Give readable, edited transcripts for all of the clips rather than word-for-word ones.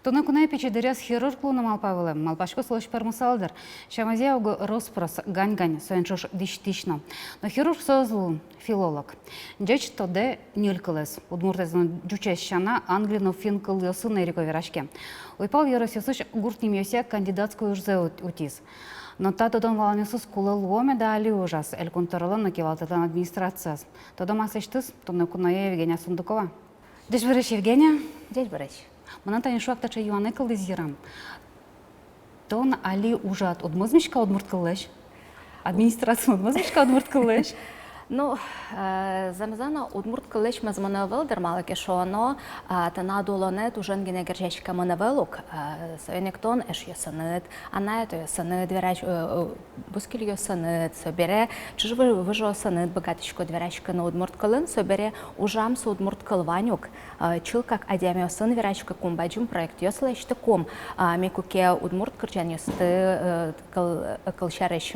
Туна кунай печедеряс хирург луна малпавылы, малпашко слыш пермусалдыр. Шамазе угу роспрос гань-гань, соеншош диш-тишно. Но хирург созлун, филолог. Джеч тоде нюлькалес, удмуртезно джучес шана англино финкал йосын эрико верашке. Уйпал йоросесыш гуртним йосе кандидатскую жзе утис. Но та тодон валанесус кулыл ломе да али ужас, эль контролон накивалтатан администрацияс. Тодо масыштыс, туна куная Евгения Сундукова. Деш береш, Евгения? Деш береш. Мана тани шуакта че юане кылдызирам. Тон али ужат одмозмишка одмурткылыш. Администрация одмозмишка одмурткылыш. Ну, замзана удмурткалыш мазманавел дермалке шоно, та надолонет уже генегержечка манавелук, соенектон эш ясанет, ана это ясанет, дверяч бускил ясанет, собере, чиж выжо санет богатичко дверячка на удмурткалын, собере ужам с удмурткалванюк, чил как адямиосан дверячка кумбаджум проект яслеш таком, мекуке удмурткарджан ясты калшареш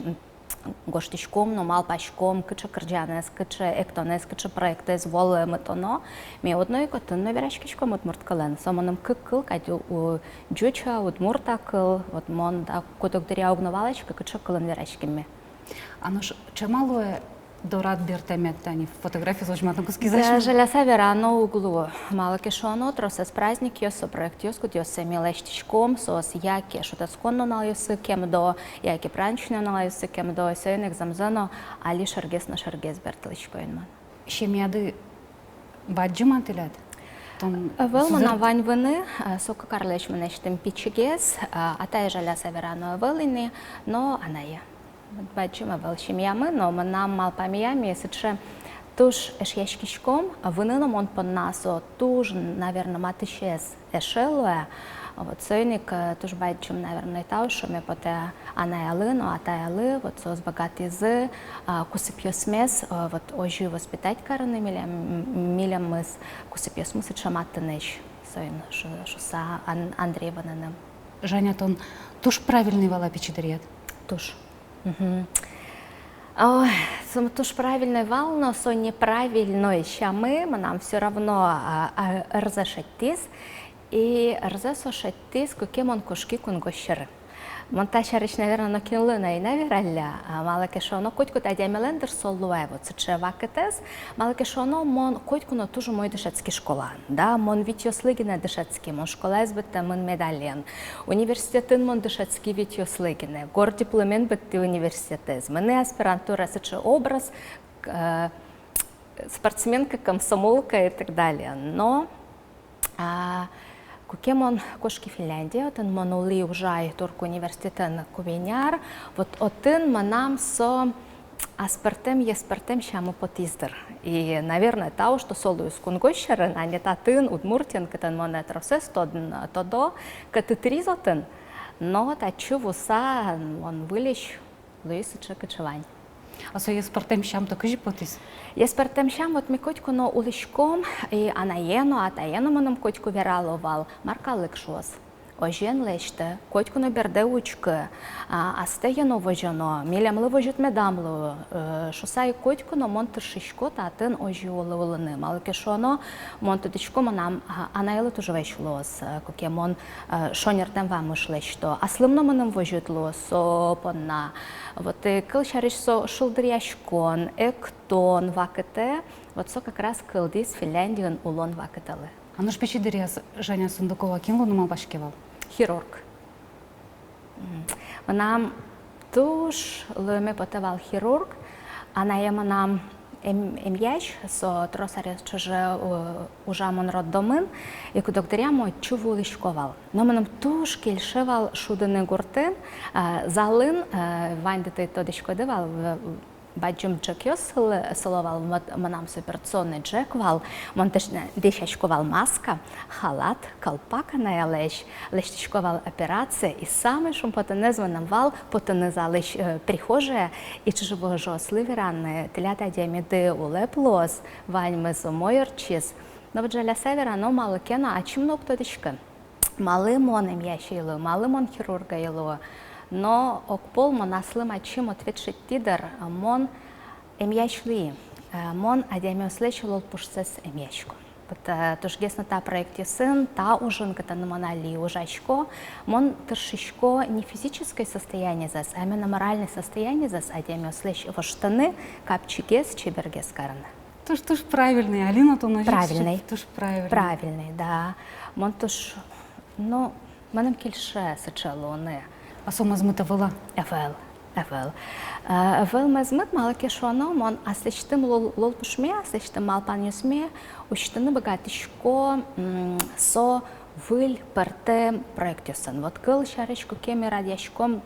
гоштичком, но малпачком, кача кърджанес, кача ектонес, кача проектес, воле метоно, ми одно и котен на верашкичком от мурткален. Самоном кыкл, кадю джуча от муртакл, от мон да коток деря огновалечка, кача кълен верашкими. Ано ж чимало е дорад биртеметтани фотографии зложматно куски За желяса верано углу. Малке шоно тросес праздник йосо проект йоску йосе милештичком, сос яке шутасконно на йосе кемдо, яке пранчно на йосе кемдо, сойнек замзано, али шаргес на шаргес бертеличко инман. Шемяды баджиматилят? Велмана вань вини, сока карлеч мене штем пічігес, а та є желяса верано велини, но анає. Бачимо велшім'ями, но нам мал пам'ями, сече туж ешєшкішком, винином он по насо, туж, наверно, матишес ешелуе, вот сойник туж бачим, наверно, і тау, що ми поте анаяли, но атаяли, вот сос багати з, кусип'йосмес, вот ожі воспитать карани мілямис, кусип'йосмес, сече матинеш, сойн, що са Андрій вининим. Женя, тон туж правильный вала печедерят? Туж. Ой, тож правильный вал, но со неправильной щамы, нам все равно разошеттис, и разошеттис, каким он кошки кунгощеры. Монтажерич, наверное, накинули на и навералля, малке шоно котку та дямелендер солуево, це чева кетес, малке шоно мон котку на тужу мой дешецький школа, да, мон вітьослиги на дешецький, мон школа збита мон медальян, університетин мон дешецький вітьослигине, гор дипломен бити університет, мене аспірантура, це че образ, спортсменка, комсомолка и так далее, но Кукемон кошки Финляндии, отен монули уже турку университетен кувеняр, вот отен манам со аспертем еспертем щаму потиздер. И, наверное, тау, что солу из кунгощерен, а не татын удмуртин, катен монет росес, тодо, катетризотен, но тачу вуса, он вылещ, луисыча качевань. А со еспертем щам то кажи потис? Еспертем щам вот ми котку но улишком и анаено, атаено маном котку вераловал, маркалык шос. Ожен леште, котку но берде учка, астеяно вожено, милямлы вожет медамлы, шосай котку но монтер шишко, татын ожи улы малке шоно, монтудичко манам анаелы тоже вешлос, коке мон шонертем вам ушлешто, аслымно маном вожет лос, опonna, вот кыл шариш со шулдряшкон, эктон вакете, вот со как раз кылдис Финляндиан улон вакеталы. А ну ж печедеряс Женя Сундукова кем луну малпашкевал? Хирург. Нам туж луме потевал хирург, а наема нам ем'яч, со тросарес чуже ужамон род домин, і ку докторямо чуву лишковал. Но нам туж кільшевал шудини гуртин, залин, вань дитей тодичко дивал, баджум джекйос соловал, манам суперцонний джеквал, монтаж дешечковал маска, халат, колпака на ялеш, лештичковал операция, и самый шум потенезванным вал потенезалыш прихожая, и чужого сливераны, телята диамиды улеплос, вань мы сумойорчис, но вот желя севера, но мало кена, а чем много птичка. малымон эмьящейлы, малымон хирургайлы, но окпол мон аслым ачим ответшит тидер, мон эмьяшли, мон адямёслеч лол пушсес эмьяшку. Тушгесно та проекте сын, та ужин, когда намонали ужачко, мон тершичко не физическое состояние зас, а именно моральное состояние зас, адямёслеч во штаны, капчигес, чебергес карна. Туж правильный, Алина то на Правильный. Туж правильный. Правильный, да. Мон туж, ну, манам кельше сычалоны. А сома змыта вела? Эвел. Эвел мезмыт мало кешоно, мон аслечтым лол пушме, аслечтым малпан юсме, учтыны богатышко со выль парте проектюсан. Вот кыл шаречку кеми радяшком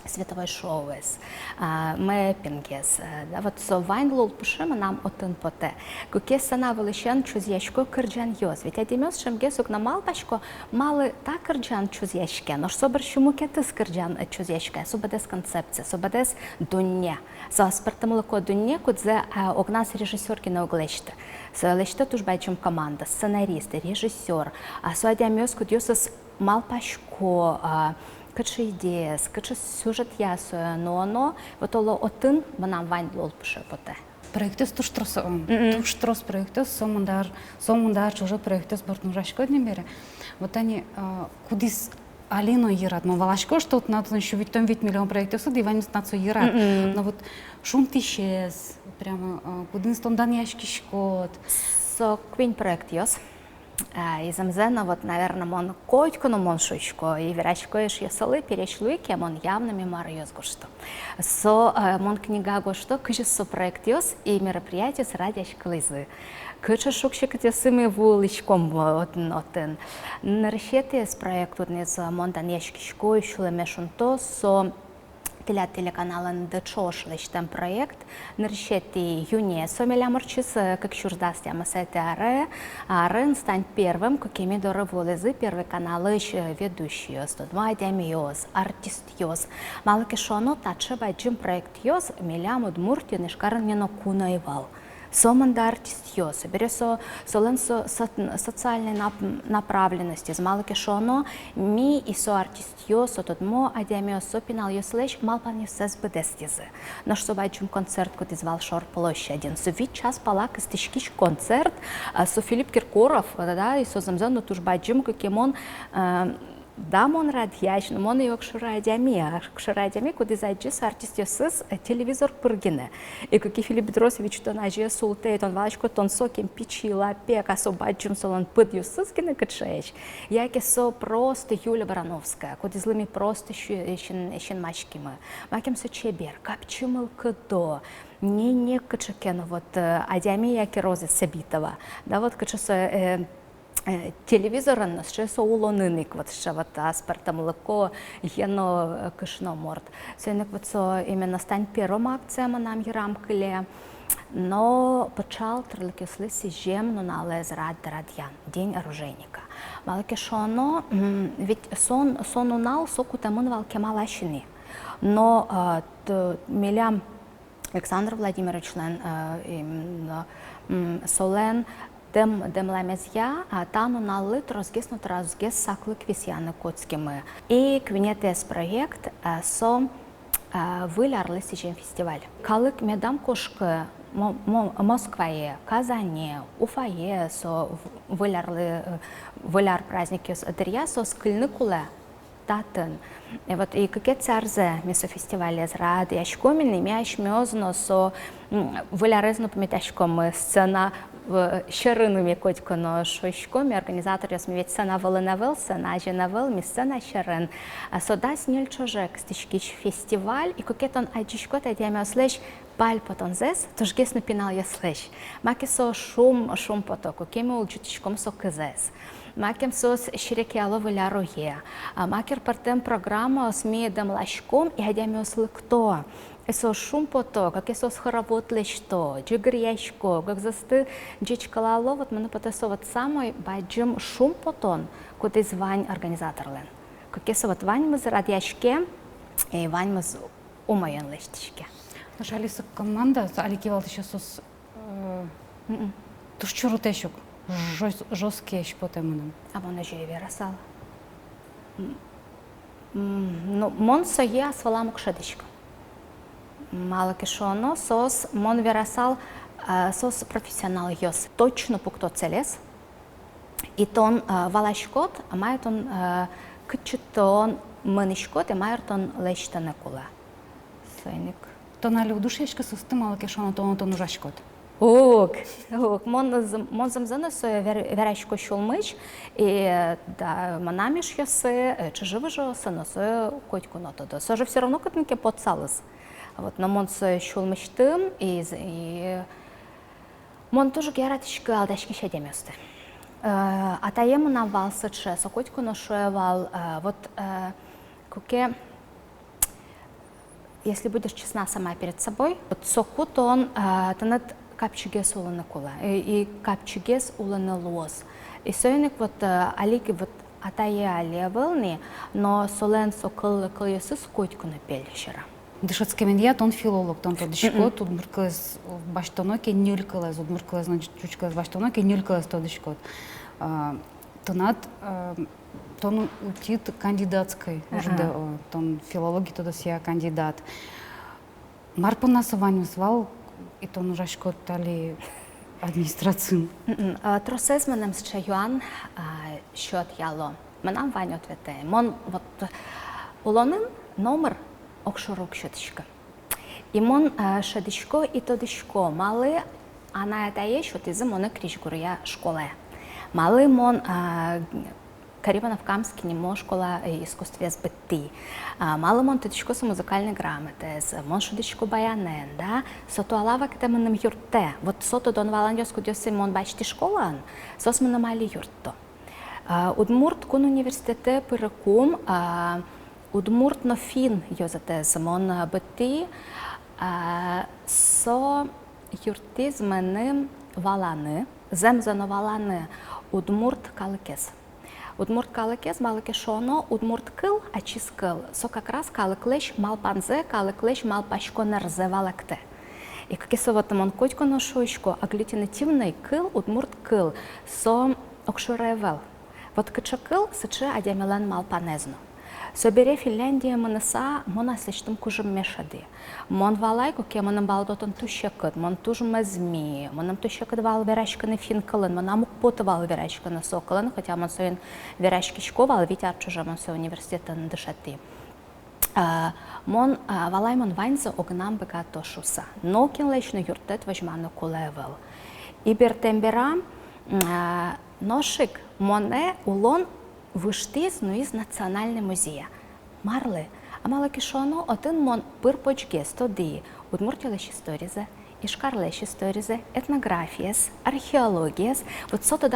световой шоуэс, мэппингес, да, вот со вайн лол пушема нам отын поте. Куке сана величен чузяшко кырджан йоз. Ведь адемёс шемгесук на малпашко малы та кырджан чузяшке, но собер шуму кетыс кырджан чузяшке, собадес концепция, собадес дунья. Со аспартамлыко дунья, кудзе огнас режиссерки на углечте. Со лечте туж байчем команда, сценарист, режиссер, со адемёс кудьосас малпашко, каче идеяс, каче сюжет ясуя, но оно вот оло отын манам вайн лол пуше поте. Проектес туш проектес, сомундар чужой проектес бортнужашко днемере. Вот они кудис Алину ират, но валашко что-то надо еще ведь там ведь миллион проектов, диванис нацу ират. Но вот шум тишес, прямо кудин стондан яшкишкот. Со квин проект йос. И замзена вот, наверное, мон котьку, но мон шучко, и верачко еш ясалы перешлуйки, мон явно мемар йос гошто. Со мон книга гошто, кыжи со проект йос и мероприятие с радящ клызы. Кыча шукшик тесыми вуличком отын. Наршете с проекту днес мон дан яшкишко, шулемешун то, со телеканалын дычош лечтен проект, наршети юне сомелямырчис, как чурдас ямасети арын стань первым, какими дорыволезы первый канал ведущий йос, два йос, артист йос. Малки шоно таче байджим проект йос, милям удмурти нешкарен нено кунаивал. Соманда артист йос, бересо соленсо социальной направленности, с малки шоно ми и со артист йос, от мо адемио сопинал йос лещ малпан йосес бедестизы. Но что байчум концерт, кот извал Шор площаден. Со вид час палак истишкиш концерт, со Филипп Киркоров, да, и со замзану туж байчум, как он да, мон радящ, но мон его кширадями, куда зайдешь артист йосыс телевизор пыргине. И как и Филипп Дросович, то на же султейт, он валочко тон соким пичи лапек, а со баджим солон пыд йосыс кине качеч. Яке со просто Юля Барановская, куда злыми просто щен мачкимы. Макем со чебер, капчимыл кдо. Не качекен вот адями яке розы Сабитова. Да вот качеса телевизорын ще со улоныник вот ще вот аспарта молоко ено кышно морд. Сьогодні вот со именно стань первым акциями нам ярам киле, но почал триликюсли сижем но налез радян день оружейника. Малки шоно ведь сон унал соку тамун валке малашини, но милям Александр Владимирович Солен Демлемезя, тану налит розгеснут розгес саклы квисяны коцкими. И квинетес проект со вылярлы сижем фестиваль. Калык медам кошка Москвае, Казане, Уфае со выляр праздники с адырья со скыльны куле татын. И вот и какие царзе месо фестиваля зрад, яшкомин, мяш мёзно со вылярезно пометяшком сцена щеринами котько но шойшком организатор ведь сцена волынавел, сцена женавел, ми сцена щерин. Сода сниль чожек стичкич фестиваль и кокетон айчишко та тема слеш паль потон зес, тож гес напинал я слеш. Маки со шум потоку, кеми улчутичком со кызес. Макем сос ширекяло выляруе. Макер партем программа смея дамлашком и адямиос лыкто. Eso шум поток, как eso хоровод лечто, джигрияшко, как засты джичкалало, вот мы потесо вот самой байджим шум потон, куда звань организатор лен. Как eso вот вань мы зарадяшке и вань мы умоен лечтишке. Наша Алиса команда, аликивал еще сос туш чурутешок, жесткий еще потом нам. А вон же верасал. Ну, мон сое асваламук шадичка. Мало кишоно, сос мон верасал, сос профессионал йос. Точно пукто целес. И тон валашкот, а майт он кычетон мынышкот, и майт он лештане кула. Сойник. Тонали удушечка сустымала кешона тон ужашкот. Ок, мон замзана соя верашко шулмыч, и да, манамиш йосы, чуживы жосы, но соя котьку нотода. Сожа все равно котники подсалыс. Вот, но мон соя шулмыштым, и мон тоже гератишка алдашки шедемёсты. А таему нам вал сыче, сокотьку ношуевал, вот, куке, если будешь честна сама перед собой, вот сокут он, тонет капчигес уланы кула, и капчигес уланы лоз. И сойник вот, алики вот, атае алевелни, но солен сокыл кыльесы скотьку напели вчера. Дышацкемен тон филолог, тон тодышкот, удмуркалес баштоноке нюлькалес, удмуркалес чучкалес баштоноке нюлькалес тодышкот. Тонат тон утит кандидатской, уже тон филологи тода сия кандидат. Марпон насованию свал, и тон ужашкот тали администрацию. Тросез менем с чаюан счет яло. Менам ваню ответе. Мон вот улонын номер окшорук шедишка. И мон шедишко и тодышко. Малы она это есть, вот из-за мона кричгуря школы. Малы мон Карибанов-Камский немо школа искусстве сбыти. Малы мон тодышко с музыкальной грамоты, мон шедишко баянен, да. Сото алава кете менем юрте. Вот сото дон валаньос кудёсы мон бачти школан, сос менем али юрто. Удмурт кун университете пырыкум, Удмурт но фин йозатез мон быти, со юртиз менем валаны, земзано валаны удмурт калыкес. Удмурт калыкес малыкешоно, удмурт кыл, ачис кыл, со как раз калыклеш малпанзе, калыклеш малпашко нерзе валакте. И как если вот мон котько ношуечко, аглютинативный кыл, удмурт кыл, со окшуревел. Вот кычакыл сычы адямелен малпанезно. Собере Финляндия монеса мона слишком кужем мешады. Мон валай коке монам балдотон тушекат, мон туж мазми, монам тушекат вал верашка на финкален, монам укпота вал верашка на соколен, хотя мон соин верашки шковал, ведь арчужа мон со университета на дышати. Мон валай мон вайнза огнам бека тошуса. Но кинлечно юртет вожману кулевел. И бертембера ношик моне улон виштиз, ну із національний музея. Марли, а мало кишоно один мон пирпочгес тоді, удмуртілеш історізе, ішкарлеш історізе, етнографієс, археологієс, вот сото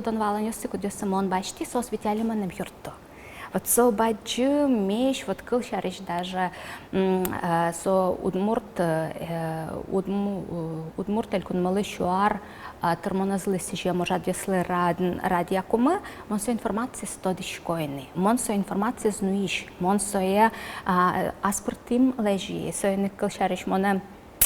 дан валаньоси, кудьоси мон бачти, со світялі менем юрто. Вот со баджу меч, вот кыл шариш даже со удмурт элькун малы шуар термоназлы сижа может веслы ради якумы, мон со информации стодишкойны, мон со информации знуиш, мон со аспортим лежи, со не кыл шариш моне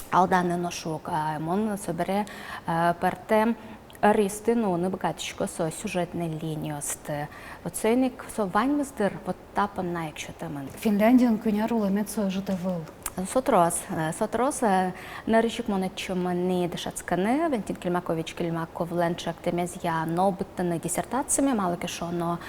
алданы ношук, мон собере перте Ристину не багатечко со сюжетной линиосты. Вот сойник со ваньмыздыр, вот тапан на якщо темен. Финляндия куняр уламет со житевел. Сотрос, наричик монечум не дешацкане, Вентин Кельмакович Кельмаков Ленчак темезя нобытаны диссертациями, мало кешоно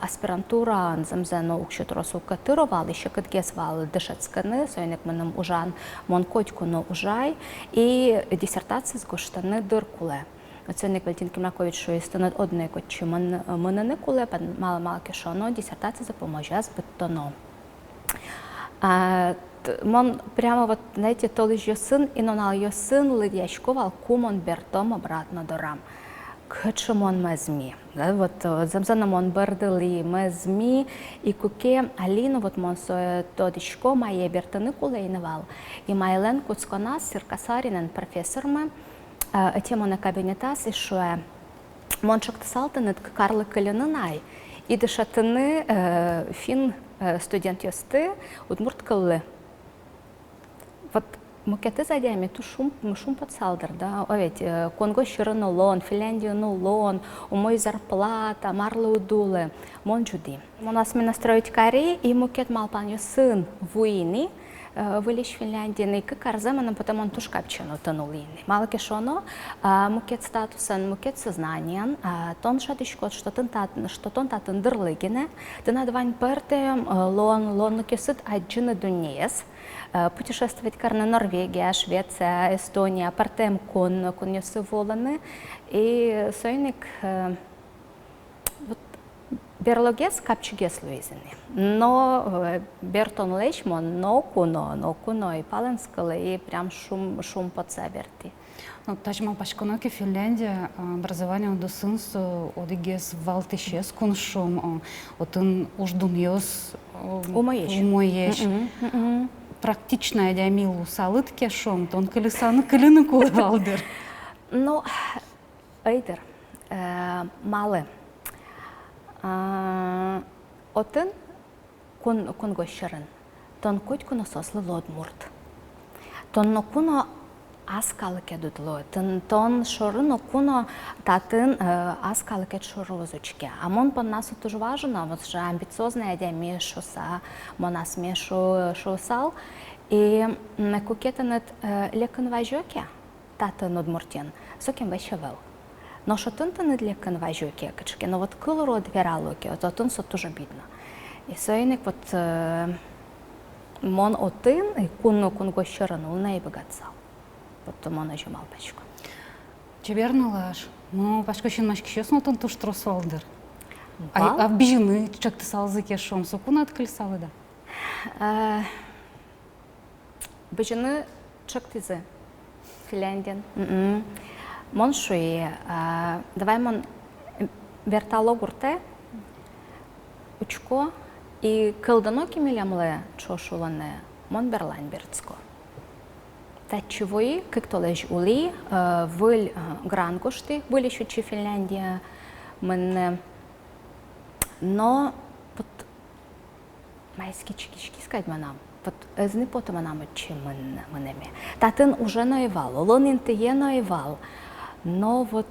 аспирантура, замзено укшетросу катыровал, еще катгесвал дешацкане, сойник менем ужан, мон котьку но ужай, и диссертации сгоштаны дыркуле. Оценник Валентин Кельмакович, що існує одне котчі мене не куле, мало кешоно, диссертація допоможе збиттоно. Мон прямо вот, знаете, то лиш його син, і нонал його син лидячковал кумон бертом обратно до рам. Кчемон мезмі. Вот замзана мон бердели мезмі, і куке Аліну, вот мон со тодичко має бертани кулейневал. І майлен куцконас, сиркасарінен професорме, тема на кабінетас, і що мончок тасалтанет Карли Калянинай, і дешатини фін студент йости удмурт калли. Вот мукеты задями ту шум подсалдыр, да, овет, Конго шырын улон, Финляндия улон, умой зарплата, марлы удулы, мон джуди. Мон асме настроить кари, и мукет малпанью сын вуини, вылечь Финляндии, как карземаном, потому он туш капчину тонулини. Мало кешоно, мукет статусан, мукет сознанием, тон шатишкот, что тон татын дырлыгине, ты надвань пертем, лон кесит аджины дунес, путешествовать карна Норвегия, Швеция, Эстония, партем кон юсы воланы, и сойник берлогес капчугес луизини. Но бертон лечмон, но куно, и паленскалы, и прям шум под саберти. Ну, таж малпашконоки Финляндия образование до сынсу одигес валтишес куншум, отын уждуньос умоеш. Практичная дямилу салытке шом, тон колесаны колыны кулывалдыр. Ну, эйдер, малы. Отын кун гощерын, тон коть куно сослы лодмурт. Тон но куно аскалы кедудло, тон шорыно куно татын аскалы кед шорозочке. А мон пон нас туж важно, вот же амбициозная дями шоса, монас мешу шосал, и кукетанет лекен важоке, татын удмуртен, сокем вещевел. Но що тин не для канважуки, качки, но вот колору двіралоки, от тин со дуже бідно. І сойник от мон один і кун гощерану не богатсал. Вот мон аж малпачку. Чебернулаш, ну пашко шин машки шесно тон туш тросвалдыр. А бижины чак ты салзыке шом, сокуна отколесалы да? Бижины чак тизе, Финляндия. Мон шуи, давай мон вертало гурте, учко и кылданоки милямле чошулане, мон берлайн бертско. Та чевои, как то лежь ули, выль грангушти, были еще чи Финляндия, мен, но вот майски чики сказать манам. Вот эзни потом манам чи менеме. Татын уже наевал, лонин ты е наевал. Но вот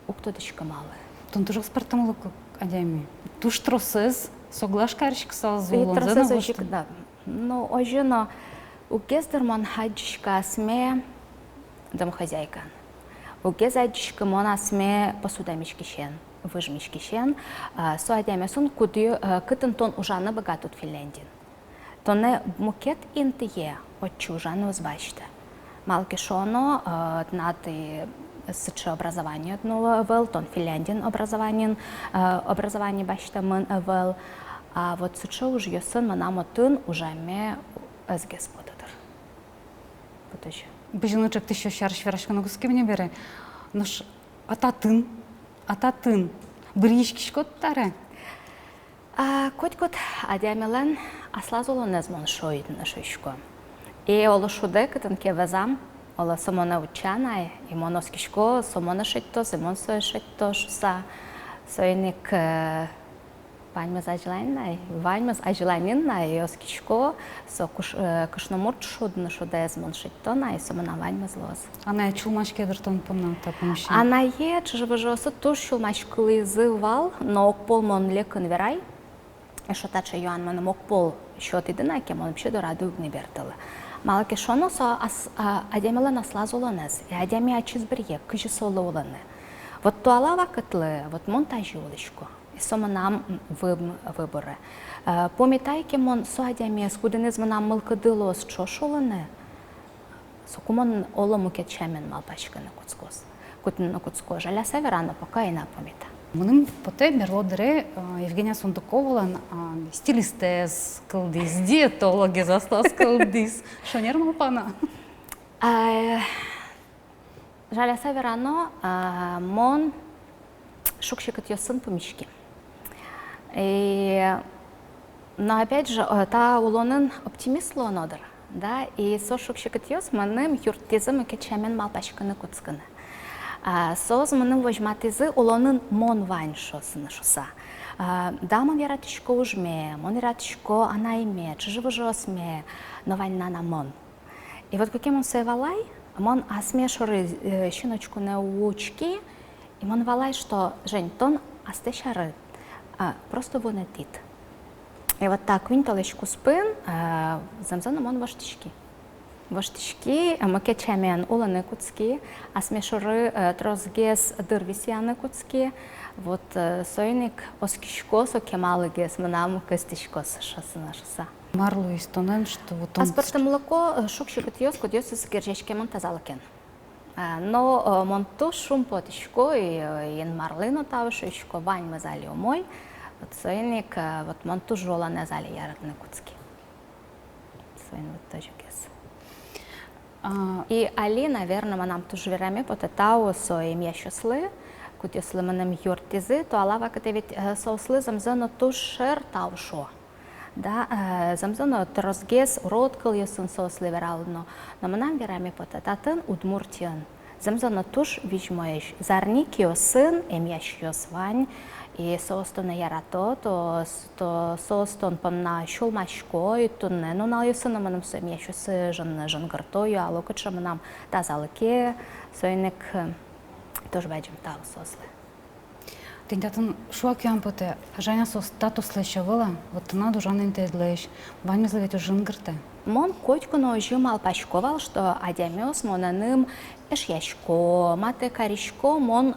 у кто-то мало. Тон тоже спартам луку адями. Туш тросез, соглашкарщик салзул. И тросезочек, да. Но ожено у гездерман хаджишка сме домохозяйка. У гезаджишка мона сме посудамички щен, выжмички щен. Со адями сон куди кытын тон ужана богат от Финляндии. То не мукет интие от чужана узбачта. Малки шоно наты сычы образование одного вел, тон Финляндин образование башта мен вел, а вот сычы уже ясын манам отын уже ме эзгес подадыр. Вот еще. Бижиночек ты еще шарш верашкану гуски мне бере. Нож ататын, брички шкот таре. Кот адямелен аслазоло незмон шоидн шишко. И олошуде кытын кевезам. Ола самона учана и моноскишко, самона шетто, самон со шетто, шуса, сойник ваньмаз ажланина, и оскишко, со кушномурт шудно шудезмон шеттона, и самона ваньмаз лоз. Она чулмаш кедертон помната помощи. Она е, чужевожоса туш чулмаш клизывал, но окпол мон лекен верай, и что тача юан мон окпол счет иденаки, мон вообще до раду не вертала. Малки шоно со адемела наслазолонез, и адеми ачизберье, кыжи солоуланы. Вот туалава кытлы, вот монтажи улышко, и сома нам выборы. Помитайки мон со адеми скуденизма нам мылкадыло с чошуланы, сокумон олому кетчемен малпачка на куцкос. Кутын на куцко, жаля северана пока и на помита. Мыным поте берлодыре Евгения Сундуковалан стилистез кылдис, диетологи застас кылдис. Шонер малпана? Жаля северано мон шукшикат ёсын помички. Но опять же, та улонын оптимист лонодыр, да, и со шукшикат ёс мыным юртизым кетчемен малпачканы куцканы. Соз мыным вожматизы улонын мон вань шосын шоса. Да, мон яратышко ужме, мон яратышко анайме, чыжывы жосме, но вань нана мон. И вот каким он се валай, он асмешоры щеночку на учки, и он валай, что Жень, тон астешары, просто вонетит. И вот так винталечку спин, замзаном он ваштички. Ваштички, макечамен уланы куцки, асмешоры трозгес дырвисяны куцки, вот сойник оскишко сокемалыгес, манам костичкос шасына шаса. Марлу истонен, что вот он... Аспарта молоко шукшикот йос, код йос с гержечкемон тазалкен. Но монту шум потишко и марлину тавшишко вань мазали мой, вот сойник вот монту жола назали яратны куцки. Сойник вот тоже кес. И Али, наверное, нам тоже верами потатау соим ящослы, куд если мы нам юртизы, то алава кате ведь соуслы замзано тушер таушо. Да, замзано трозгес уродкал ясын соуслы верално, но мы нам верами потататын удмуртиан. Замзано туш вижмоеш зарник йосын эмяш йосвань, и соустон ярато, то соустон помна шулмашко, и тунне, но на йосыны мы нам соим ящосы жан гартою, а локотша мы нам тазалыке, сойник тоже бәджім тау соуслы. Тентятын шуакян поте, Женя со статус лещавыла, вот тына дужан интедлеш, вань зловет ужин грте. Мон котку ножи малпашковал, что адямёс монаным эшьяшко, мате каришко, мон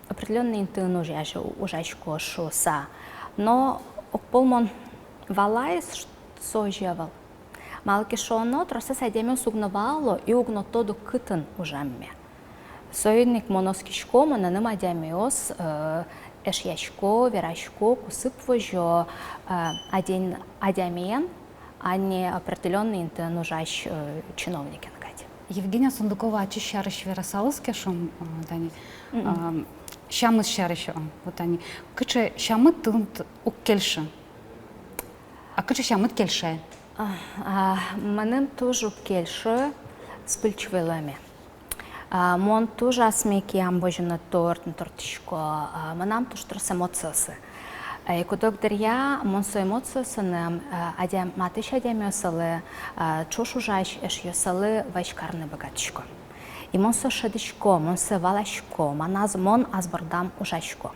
определенный интын ужашко шуса. Но окпол мон валайс сожевал. Малки шоно тросес адямёс угновало и угнотоду кытын ужамме. Сойник моноскишко монаным адямёс эшьяшко, верашко, кусып вожо адямен, а не определенный интын ужаш чиновники. Евгения Сундукова очищарыш верасалыс кешом, Дани. Шамыс шарыш, вот они. Кыче шамыт тынт уккельши. А кыче шамыт кельше? Манем тоже уккельши с пыльчвелами. Мон тоже асмеки амбожина тортишко. Манам тоже трос эмоциясы. И кудок дырья, мон со эмоциясыным, матыш адямёсалы, чош ужаш эш ёсалы вайшкарны богатышко. И мон со шадышко, мон со валашко, мон азбардам ужашко.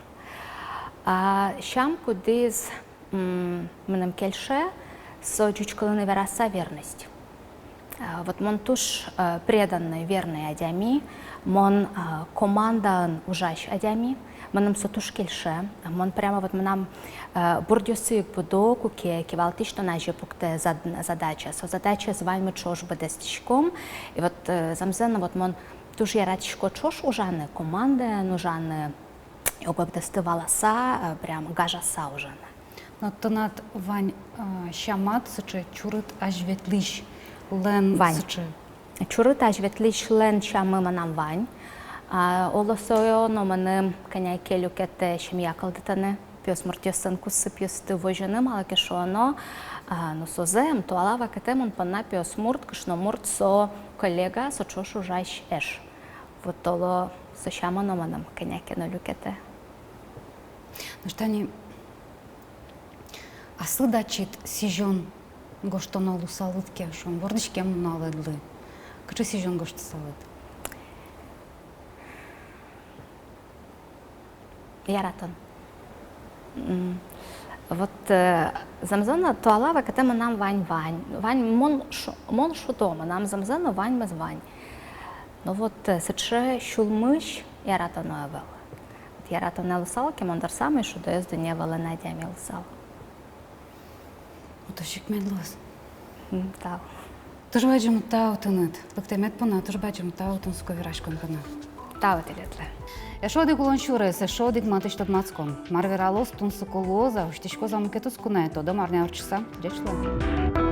Шам кудыз мыным кельше, со чучкалыны вераса верность. Вот мон туш преданный, верный адями, мон командан ужаш адями, манам сотуш кельше, мон прямо вот манам бурдюсык будо куке кивалти, что наже пукте задача. Со задача с вами чош бедестичком, и вот замзена вот мон туш яратишко чош ужаны команды, нужаны, и когда стываласа, прям гажаса ужаны. Но тонат вань шамат сыче чурыт ажветлиш лен сыче. Чурыт ажветлиш лен шамы манам вань. Олосою, но мене коня келюкете шім'якалдитане, п'єс мортєсен куси п'єсти воженим, але кешоно, ну созем, то алава кетемон пана п'єс мурт, кешно мурт со колега, со чошу жайш еш. Вот толо со шамоно менем коня кенолюкете. Ну что они... Асы дачит сижон гоштоно лусалытке, шон вордышкем налыдлы. Кычы сижон гошты салыт? Яратон. Вот замзана то алава кетема нам вань. Вань мон шудома, нам замзана вань маз вань. Но вот сече шулмыш яратон авел. Яратон на лусалке мондар самый шудо езды не вала надями лусал. Вот ощик медлос. Да. Тоже бачим таутынет. Бактемет пона, тоже бачим таутын сковирашкон пона. Таутелетле. Ешодик улоншурес, ешодик матыштат мацком. Марвералос тун соколоза, уштишко замукетус кунето, да марня орчиса, дечло.